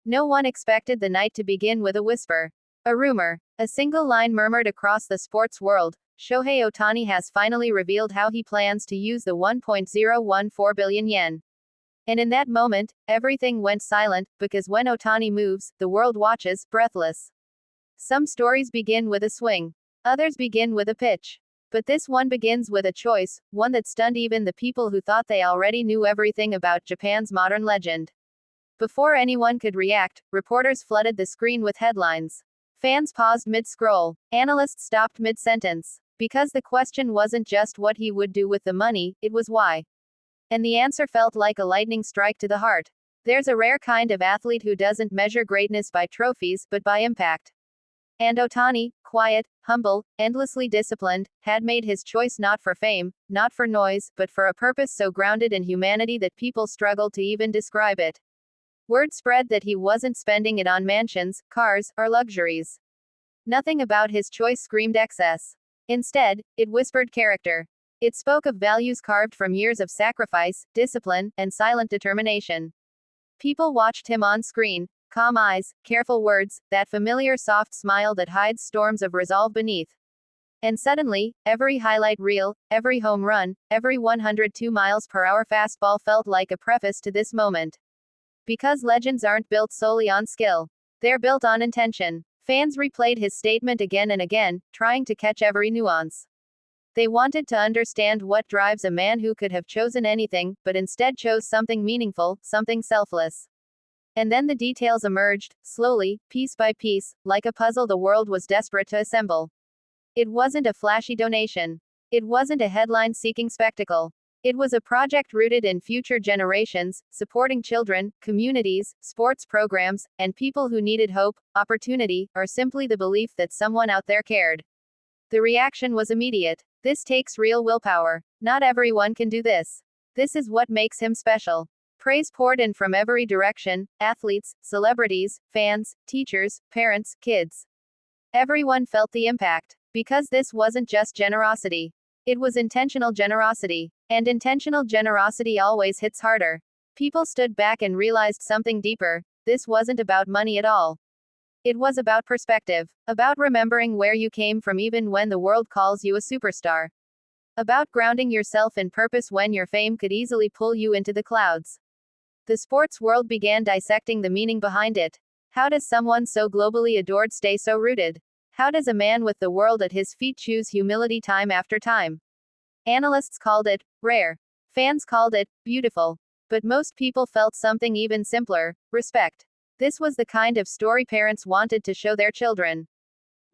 No one expected the night to begin with a whisper. A rumor. A single line murmured across the sports world. Shohei Ohtani has finally revealed how he plans to use the 1.014 billion yen. And in that moment, everything went silent, because when Ohtani moves, the world watches, breathless. Some stories begin with a swing. Others begin with a pitch. But this one begins with a choice, one that stunned even the people who thought they already knew everything about Japan's modern legend. Before anyone could react, reporters flooded the screen with headlines. Fans paused mid-scroll. Analysts stopped mid-sentence. Because the question wasn't just what he would do with the money, it was why. And the answer felt like a lightning strike to the heart. There's a rare kind of athlete who doesn't measure greatness by trophies, but by impact. And Ohtani, quiet, humble, endlessly disciplined, had made his choice not for fame, not for noise, but for a purpose so grounded in humanity that people struggled to even describe it. Word spread that he wasn't spending it on mansions, cars, or luxuries. Nothing about his choice screamed excess. Instead, it whispered character. It spoke of values carved from years of sacrifice, discipline, and silent determination. People watched him on screen, calm eyes, careful words, that familiar soft smile that hides storms of resolve beneath. And suddenly, every highlight reel, every home run, every 102 miles per hour fastball felt like a preface to this moment. Because legends aren't built solely on skill. They're built on intention. Fans replayed his statement again and again, trying to catch every nuance. They wanted to understand what drives a man who could have chosen anything, but instead chose something meaningful, something selfless. And then the details emerged, slowly, piece by piece, like a puzzle the world was desperate to assemble. It wasn't a flashy donation. It wasn't a headline-seeking spectacle. It was a project rooted in future generations, supporting children, communities, sports programs, and people who needed hope, opportunity, or simply the belief that someone out there cared. The reaction was immediate. This takes real willpower. Not everyone can do this. This is what makes him special. Praise poured in from every direction: athletes, celebrities, fans, teachers, parents, kids. Everyone felt the impact. Because this wasn't just generosity. It was intentional generosity. And intentional generosity always hits harder. People stood back and realized something deeper. This wasn't about money at all. It was about perspective. About remembering where you came from even when the world calls you a superstar. About grounding yourself in purpose when your fame could easily pull you into the clouds. The sports world began dissecting the meaning behind it. How does someone so globally adored stay so rooted? How does a man with the world at his feet choose humility time after time? Analysts called it rare. Fans called it beautiful. But most people felt something even simpler: respect. This was the kind of story parents wanted to show their children.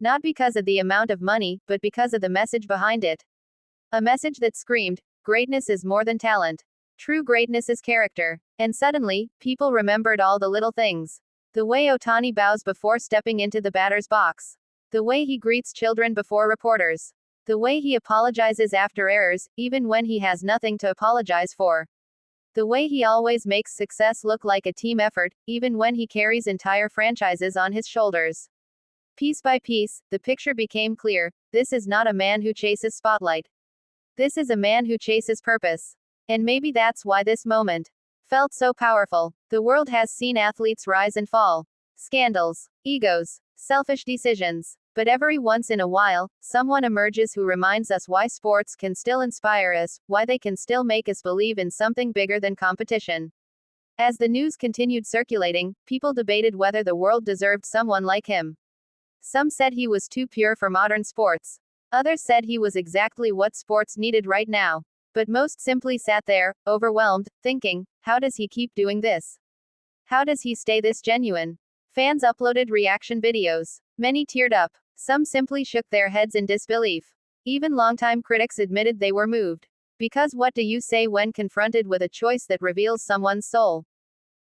Not because of the amount of money, but because of the message behind it. A message that screamed, greatness is more than talent. True greatness is character. And suddenly, people remembered all the little things. The way Ohtani bows before stepping into the batter's box. The way he greets children before reporters. The way he apologizes after errors, even when he has nothing to apologize for. The way he always makes success look like a team effort, even when he carries entire franchises on his shoulders. Piece by piece, the picture became clear: this is not a man who chases spotlight. This is a man who chases purpose. And maybe that's why this moment felt so powerful. The world has seen athletes rise and fall. Scandals, egos, selfish decisions. But every once in a while, someone emerges who reminds us why sports can still inspire us, why they can still make us believe in something bigger than competition. As the news continued circulating, people debated whether the world deserved someone like him. Some said he was too pure for modern sports. Others said he was exactly what sports needed right now. But most simply sat there, overwhelmed, thinking, how does he keep doing this? How does he stay this genuine? Fans uploaded reaction videos. Many teared up. Some simply shook their heads in disbelief. Even longtime critics admitted they were moved. Because what do you say when confronted with a choice that reveals someone's soul?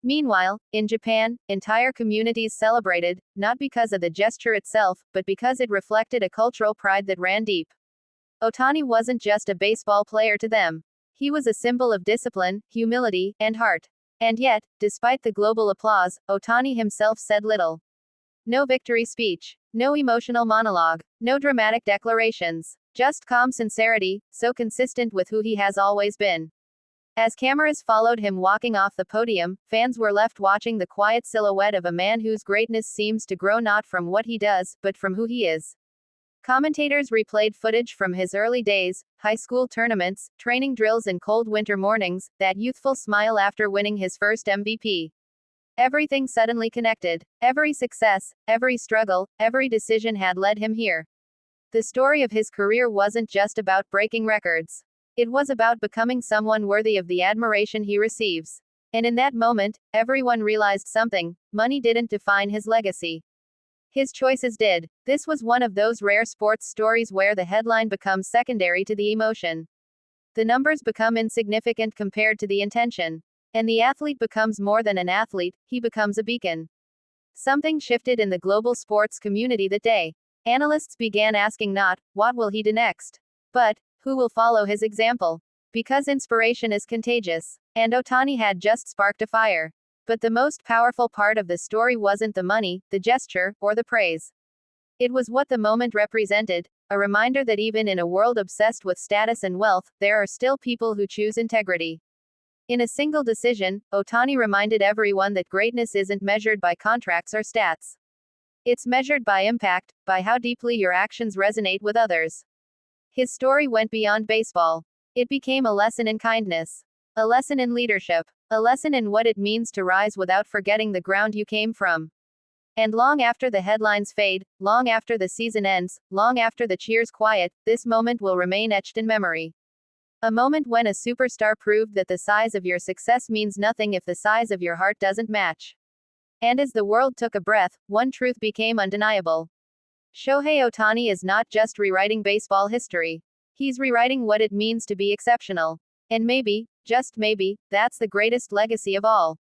Meanwhile, in Japan, entire communities celebrated, not because of the gesture itself, but because it reflected a cultural pride that ran deep. Ohtani wasn't just a baseball player to them. He was a symbol of discipline, humility, and heart. And yet, despite the global applause, Ohtani himself said little. No victory speech. No emotional monologue. No dramatic declarations. Just calm sincerity, so consistent with who he has always been. As cameras followed him walking off the podium, fans were left watching the quiet silhouette of a man whose greatness seems to grow not from what he does, but from who he is. Commentators replayed footage from his early days, high school tournaments, training drills, and cold winter mornings, that youthful smile after winning his first MVP. Everything suddenly connected. Every success, every struggle, every decision had led him here. The story of his career wasn't just about breaking records. It was about becoming someone worthy of the admiration he receives. And in that moment, everyone realized something: money didn't define his legacy. His choices did. This was one of those rare sports stories where the headline becomes secondary to the emotion. The numbers become insignificant compared to the intention. And the athlete becomes more than an athlete, he becomes a beacon. Something shifted in the global sports community that day. Analysts began asking not, what will he do next? But, who will follow his example? Because inspiration is contagious. And Ohtani had just sparked a fire. But the most powerful part of the story wasn't the money, the gesture, or the praise. It was what the moment represented, a reminder that even in a world obsessed with status and wealth, there are still people who choose integrity. In a single decision, Ohtani reminded everyone that greatness isn't measured by contracts or stats. It's measured by impact, by how deeply your actions resonate with others. His story went beyond baseball. It became a lesson in kindness. A lesson in leadership. A lesson in what it means to rise without forgetting the ground you came from. And long after the headlines fade, long after the season ends, long after the cheers quiet, this moment will remain etched in memory. A moment when a superstar proved that the size of your success means nothing if the size of your heart doesn't match. And as the world took a breath, one truth became undeniable. Shohei Ohtani is not just rewriting baseball history. He's rewriting what it means to be exceptional. And maybe, just maybe, that's the greatest legacy of all.